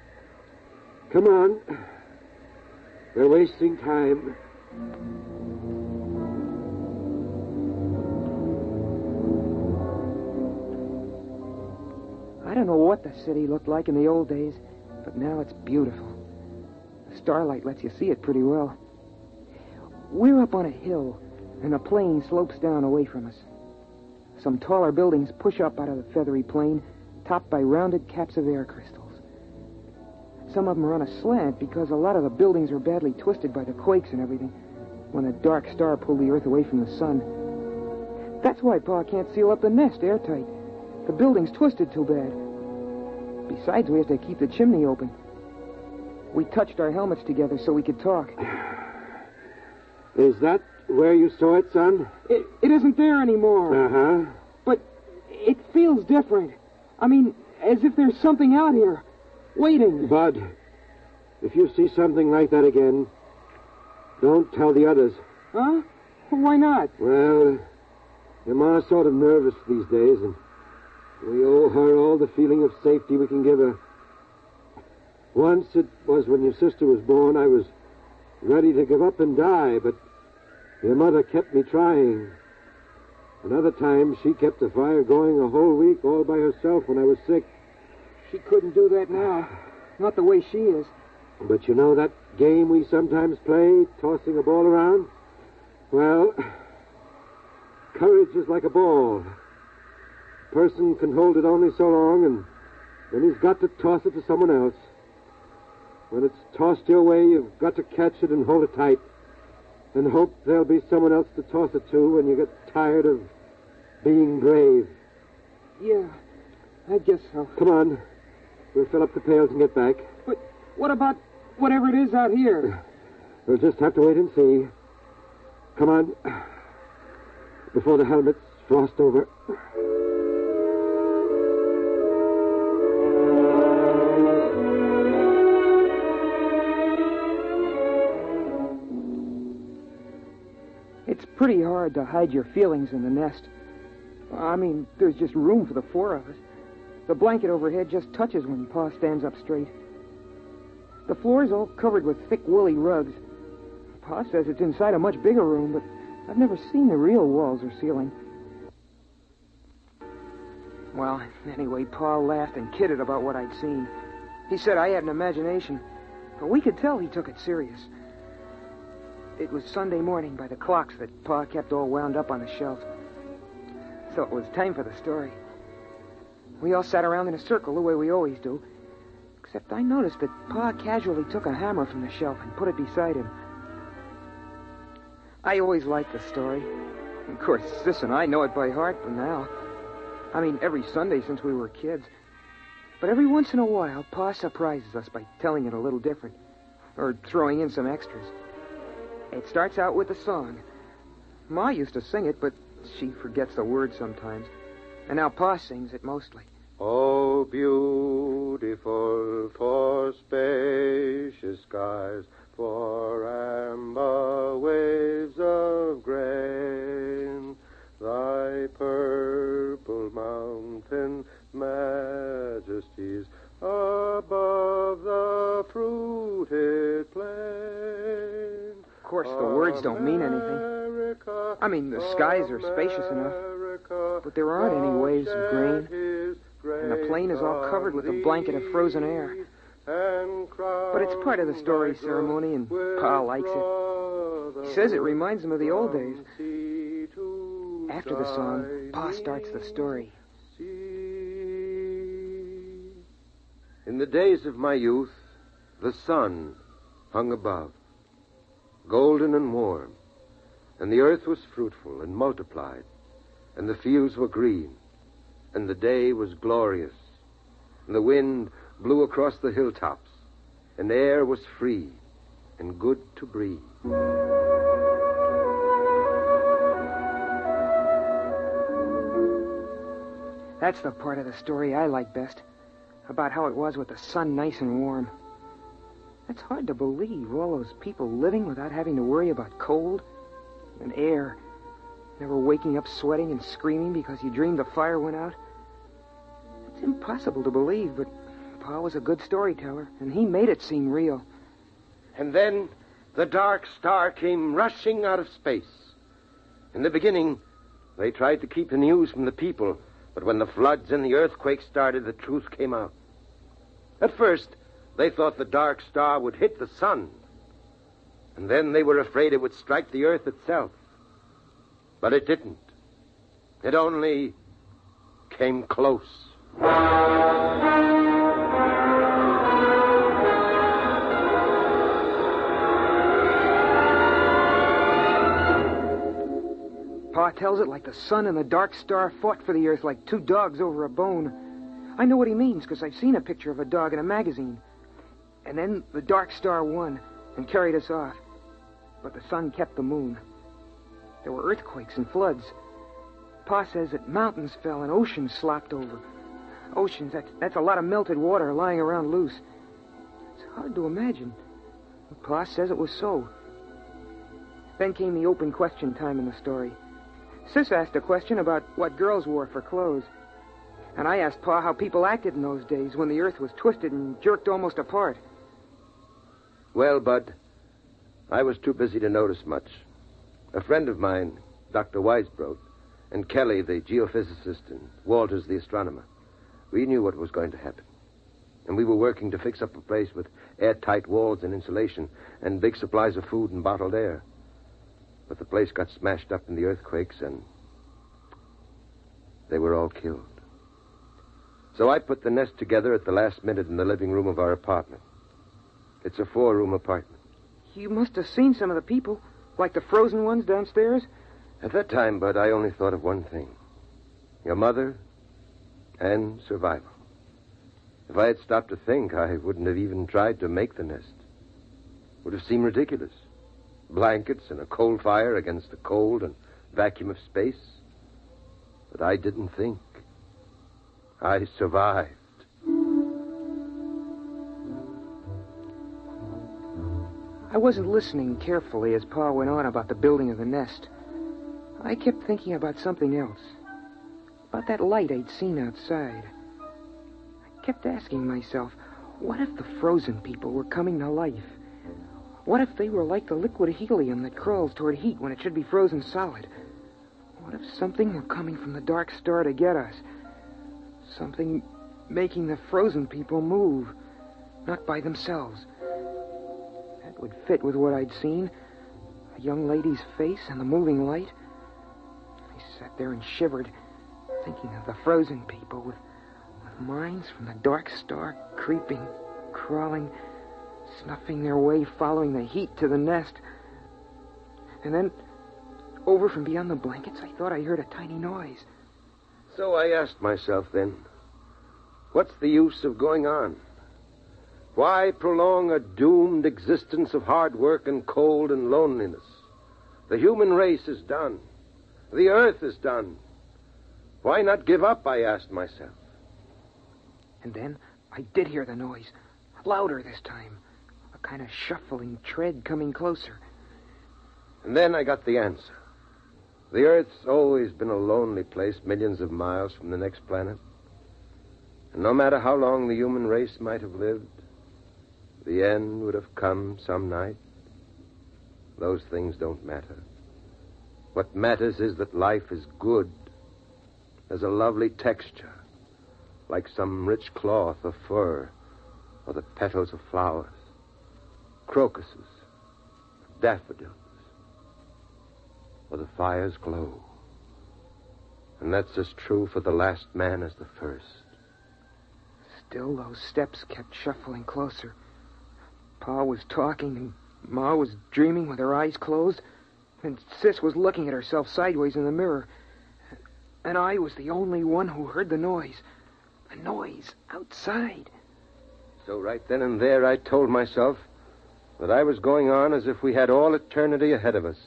Come on. We're wasting time. I don't know what the city looked like in the old days, but now it's beautiful. The starlight lets you see it pretty well. We're up on a hill, and a plain slopes down away from us. Some taller buildings push up out of the feathery plain, topped by rounded caps of air crystals. Some of them are on a slant because a lot of the buildings are badly twisted by the quakes and everything when the dark star pulled the earth away from the sun. That's why Pa can't seal up the nest airtight. The building's twisted too bad. Besides, we have to keep the chimney open. We touched our helmets together so we could talk. Is that where you saw it, son? It isn't there anymore. Uh-huh. But it feels different. As if there's something out here, waiting. Bud, if you see something like that again, don't tell the others. Huh? Why not? Well, your ma's sort of nervous these days, and we owe her all the feeling of safety we can give her. Once it was when your sister was born, I was ready to give up and die, but your mother kept me trying. Another time, she kept the fire going a whole week all by herself when I was sick. She couldn't do that now. Not the way she is. But you know that game we sometimes play, tossing a ball around? Well, courage is like a ball. A person can hold it only so long, and then he's got to toss it to someone else. When it's tossed your way, you've got to catch it and hold it tight, and hope there'll be someone else to toss it to when you get tired of being brave. Yeah, I guess so. Come on. We'll fill up the pails and get back. But what about whatever it is out here? We'll just have to wait and see. Come on. Before the helmets frost over. It's pretty hard to hide your feelings in the nest. There's just room for the four of us. The blanket overhead just touches when Pa stands up straight. The floor's all covered with thick, woolly rugs. Pa says it's inside a much bigger room, but I've never seen the real walls or ceiling. Well, anyway, Pa laughed and kidded about what I'd seen. He said I had an imagination, but we could tell he took it serious. It was Sunday morning by the clocks that Pa kept all wound up on the shelf. So it was time for the story. We all sat around in a circle the way we always do, except I noticed that Pa casually took a hammer from the shelf and put it beside him. I always liked the story. Of course, Sis and I know it by heart for now. Every Sunday since we were kids. But every once in a while, Pa surprises us by telling it a little different. or throwing in some extras. It starts out with a song. Ma used to sing it, but she forgets the words sometimes. And now Pa sings it mostly. Oh, beautiful for spacious skies, for amber waves of grain, thy purple mountain majesties above the fruited plain. Of course, the words don't mean anything. I mean, the skies are spacious enough, but there aren't any waves of grain, and the plain is all covered with a blanket of frozen air. But it's part of the story ceremony, and Pa likes it. He says it reminds him of the old days. After the song, Pa starts the story. In the days of my youth, the sun hung above, golden and warm, and the earth was fruitful and multiplied, and the fields were green, and the day was glorious, and the wind blew across the hilltops, and the air was free and good to breathe. That's the part of the story I like best, about how it was with the sun nice and warm. It's hard to believe, all those people living without having to worry about cold and air, never waking up sweating and screaming because you dreamed the fire went out. It's impossible to believe, but Pa was a good storyteller, and he made it seem real. And then the dark star came rushing out of space. In the beginning, they tried to keep the news from the people, but when the floods and the earthquake started, the truth came out. At first, they thought the dark star would hit the sun, and then they were afraid it would strike the earth itself. But it didn't. It only came close. Pa tells it like the sun and the dark star fought for the earth like two dogs over a bone. I know what he means, because I've seen a picture of a dog in a magazine. And then the dark star won and carried us off. But the sun kept the moon. There were earthquakes and floods. Pa says that mountains fell and oceans slopped over. Oceans, that's a lot of melted water lying around loose. It's hard to imagine. Pa says it was so. Then came the open question time in the story. Sis asked a question about what girls wore for clothes. And I asked Pa how people acted in those days when the earth was twisted and jerked almost apart. Well, Bud, I was too busy to notice much. A friend of mine, Dr. Weisbrot, and Kelly, the geophysicist, and Walters, the astronomer, we knew what was going to happen. And we were working to fix up a place with airtight walls and insulation and big supplies of food and bottled air. But the place got smashed up in the earthquakes, and they were all killed. So I put the nest together at the last minute in the living room of our apartment. It's a 4-room apartment. You must have seen some of the people, like the frozen ones downstairs. At that time, Bud, I only thought of one thing. Your mother and survival. If I had stopped to think, I wouldn't have even tried to make the nest. It would have seemed ridiculous. Blankets and a coal fire against the cold and vacuum of space. But I didn't think. I survived. I wasn't listening carefully as Pa went on about the building of the nest. I kept thinking about something else. About that light I'd seen outside. I kept asking myself, what if the frozen people were coming to life? What if they were like the liquid helium that crawls toward heat when it should be frozen solid? What if something were coming from the dark star to get us? Something making the frozen people move, not by themselves. That would fit with what I'd seen. A young lady's face and the moving light. I sat there and shivered, thinking of the frozen people with minds from the dark star creeping, crawling, snuffing their way, following the heat to the nest. And then, over from beyond the blankets, I thought I heard a tiny noise. So I asked myself then, what's the use of going on? Why prolong a doomed existence of hard work and cold and loneliness? The human race is done. The earth is done. Why not give up, I asked myself. And then I did hear the noise. Louder this time. A kind of shuffling tread coming closer. And then I got the answer. The Earth's always been a lonely place millions of miles from the next planet. And no matter how long the human race might have lived, the end would have come some night. Those things don't matter. What matters is that life is good, has a lovely texture, like some rich cloth or fur, or the petals of flowers, crocuses, daffodils, or the fire's glow. And that's as true for the last man as the first. Still, those steps kept shuffling closer. Pa was talking, and Ma was dreaming with her eyes closed, and Sis was looking at herself sideways in the mirror. And I was the only one who heard the noise. The noise outside. So right then and there I told myself that I was going on as if we had all eternity ahead of us.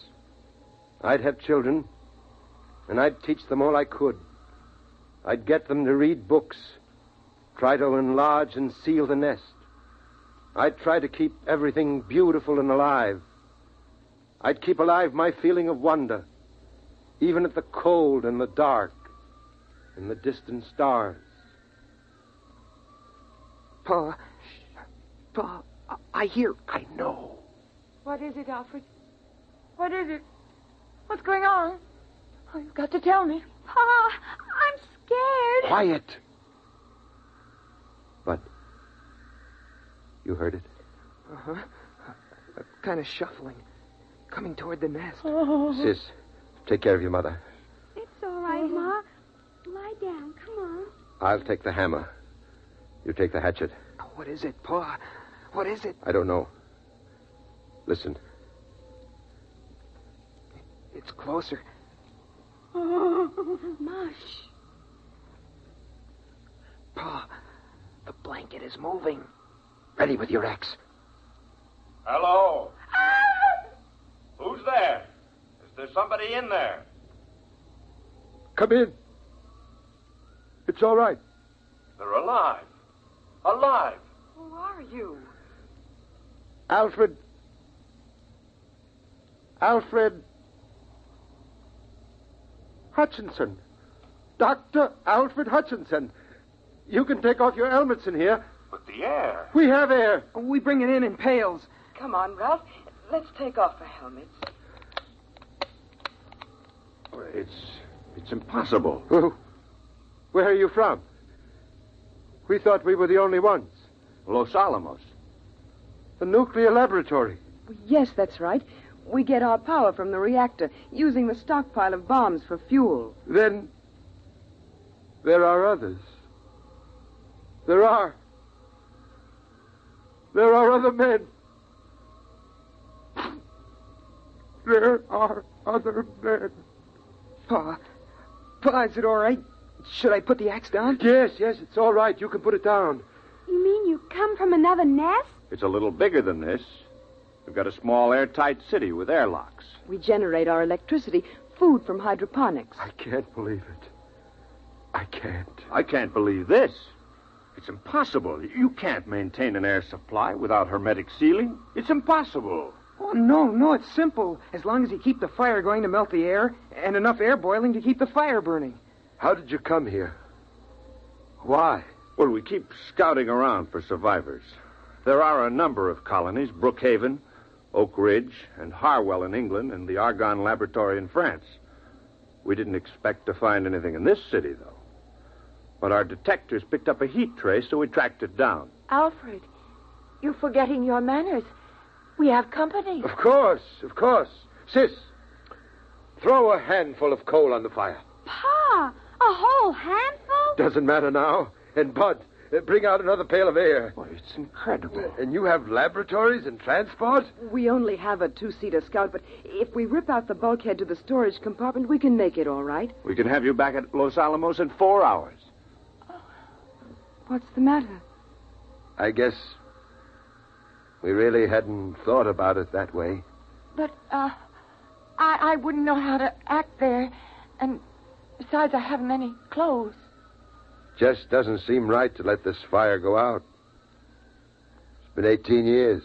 I'd have children, and I'd teach them all I could. I'd get them to read books, try to enlarge and seal the nest. I'd try to keep everything beautiful and alive. I'd keep alive my feeling of wonder, even at the cold and the dark and the distant stars. Pa, I hear... I know. What is it, Alfred? What is it? What's going on? Oh, you've got to tell me. Pa, I'm scared. Quiet. But you heard it? Uh-huh. Kind of shuffling, coming toward the nest. Sis, take care of your mother. It's all right, Ma. Lie down. Come on. I'll take the hammer. You take the hatchet. What is it, Pa? What is it? I don't know. Listen. It's closer. Mush. Pa, the blanket is moving. Ready with your axe. Hello? Who's there? Is there somebody in there? Come in. It's all right. They're alive. Alive. Who are you? Alfred Hutchinson. Dr. Alfred Hutchinson. You can take off your helmets in here. But the air. We have air. We bring it in pails. Come on, Ralph. Let's take off the helmets. It's impossible. Where are you from? We thought we were the only ones. Los Alamos. The nuclear laboratory. Yes, that's right. We get our power from the reactor, using the stockpile of bombs for fuel. Then there are others. There are other men. There are other men. Pa, is it all right? Should I put the axe down? Yes, it's all right. You can put it down. You mean you come from another nest? It's a little bigger than this. We've got a small airtight city with airlocks. We generate our electricity, food from hydroponics. I can't believe it. I can't. I can't believe this. It's impossible. You can't maintain an air supply without hermetic sealing. It's impossible. Oh, no, it's simple. As long as you keep the fire going to melt the air, and enough air boiling to keep the fire burning. How did you come here? Why? Well, we keep scouting around for survivors. There are a number of colonies, Brookhaven, Oak Ridge, and Harwell in England, and the Argonne Laboratory in France. We didn't expect to find anything in this city, though. But our detectors picked up a heat trace, so we tracked it down. Alfred, you're forgetting your manners. We have company. Of course. Sis, throw a handful of coal on the fire. Pa, a whole handful? Doesn't matter now. And Bud, bring out another pail of air. Well, it's incredible. And you have laboratories and transport? We only have a two-seater Scout, but if we rip out the bulkhead to the storage compartment, we can make it all right. We can have you back at Los Alamos in 4 hours. What's the matter? I guess We really hadn't thought about it that way. But, I wouldn't know how to act there. And besides, I haven't any clothes. Just doesn't seem right to let this fire go out. It's been 18 years.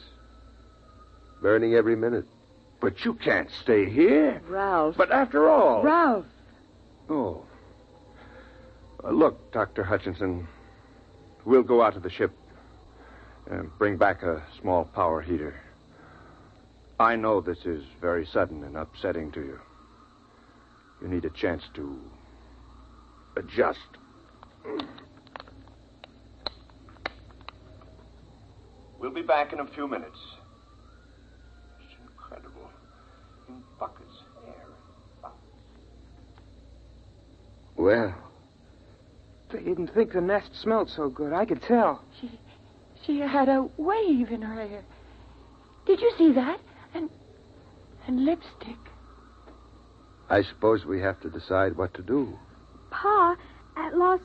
Burning every minute. But you can't stay here. Ralph. But after all... Ralph. Oh. Look, Dr. Hutchinson, we'll go out to the ship and bring back a small power heater. I know this is very sudden and upsetting to you. You need a chance to adjust. We'll be back in a few minutes. It's incredible. In buckets, air in buckets. Well, They didn't think the nest smelled so good. I could tell. She had a wave in her hair. Did you see that? And lipstick. I suppose we have to decide what to do. Pa, at Los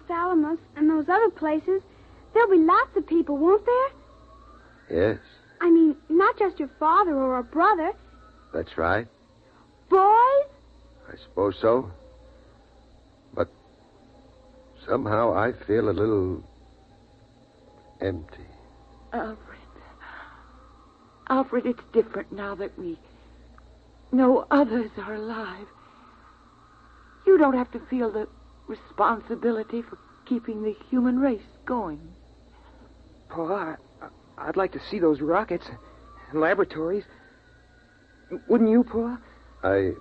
Alamos and those other places, there'll be lots of people, won't there? Yes, I mean, not just your father or a brother. that's right. Boys? I suppose so. But somehow I feel a little empty. Alfred, it's different now that we know others are alive. You don't have to feel the responsibility for keeping the human race going. Pa, I'd like to see those rockets and laboratories. Wouldn't you, Pa? I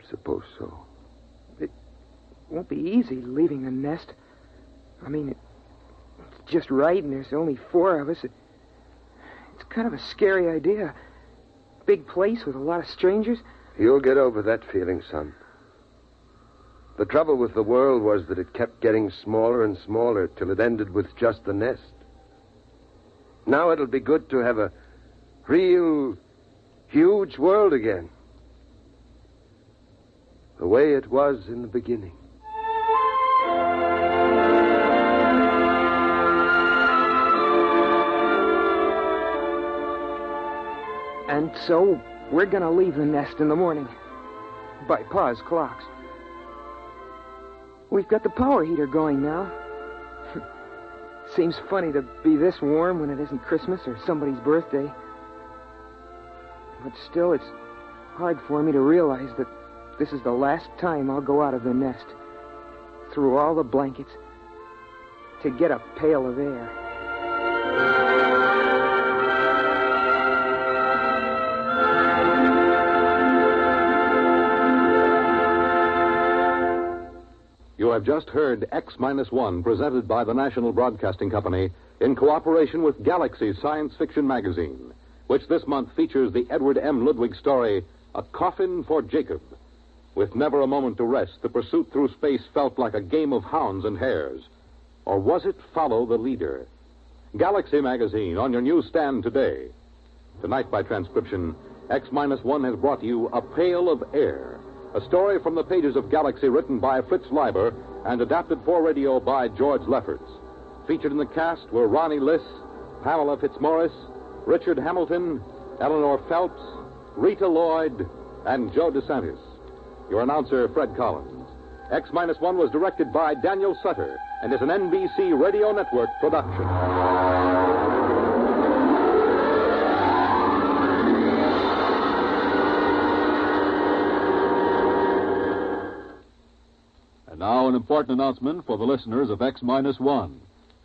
suppose so. It won't be easy leaving the nest. I mean, it's just right, and there's only 4 of us. It's kind of a scary idea. Big place with a lot of strangers. You'll get over that feeling, son. The trouble with the world was that it kept getting smaller and smaller till it ended with just the nest. Now it'll be good to have a real, huge world again. The way it was in the beginning. And so, we're gonna leave the nest in the morning. By Pa's clocks. We've got the power heater going now. Seems funny to be this warm when it isn't Christmas or somebody's birthday. But still, it's hard for me to realize that this is the last time I'll go out of the nest, through all the blankets, to get a pail of air. You have just heard X-1, presented by the National Broadcasting Company in cooperation with Galaxy Science Fiction Magazine, which this month features the Edward M. Ludwig story, A Coffin for Jacob. With never a moment to rest, the pursuit through space felt like a game of hounds and hares. Or was it Follow the Leader? Galaxy Magazine on your newsstand today. Tonight, by transcription, X-1 has brought you A Pail of Air, a story from the pages of Galaxy written by Fritz Leiber and adapted for radio by George Lefferts. Featured in the cast were Ronnie Liss, Pamela Fitzmaurice, Richard Hamilton, Eleanor Phelps, Rita Lloyd, and Joe DeSantis. Your announcer, Fred Collins. X-1 was directed by Daniel Sutter and is an NBC Radio Network production. Now, an important announcement for the listeners of X-1.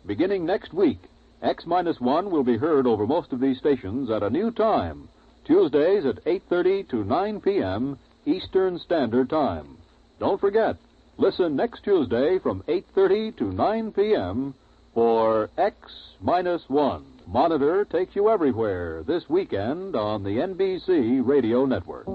Beginning next week, X-1 will be heard over most of these stations at a new time, Tuesdays at 8:30 to 9 p.m. Eastern Standard Time. Don't forget, listen next Tuesday from 8:30 to 9 p.m. for X-1. Monitor takes you everywhere this weekend on the NBC Radio Network.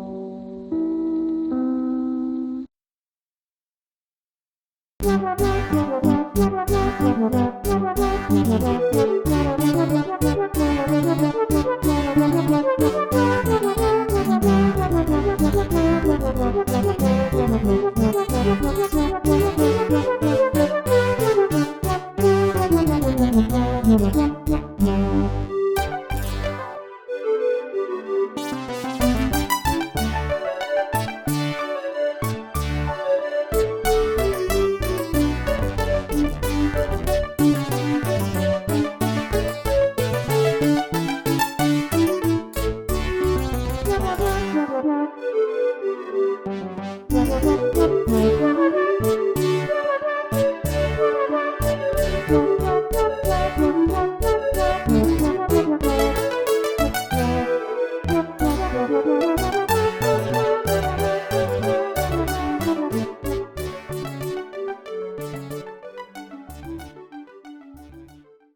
Bye.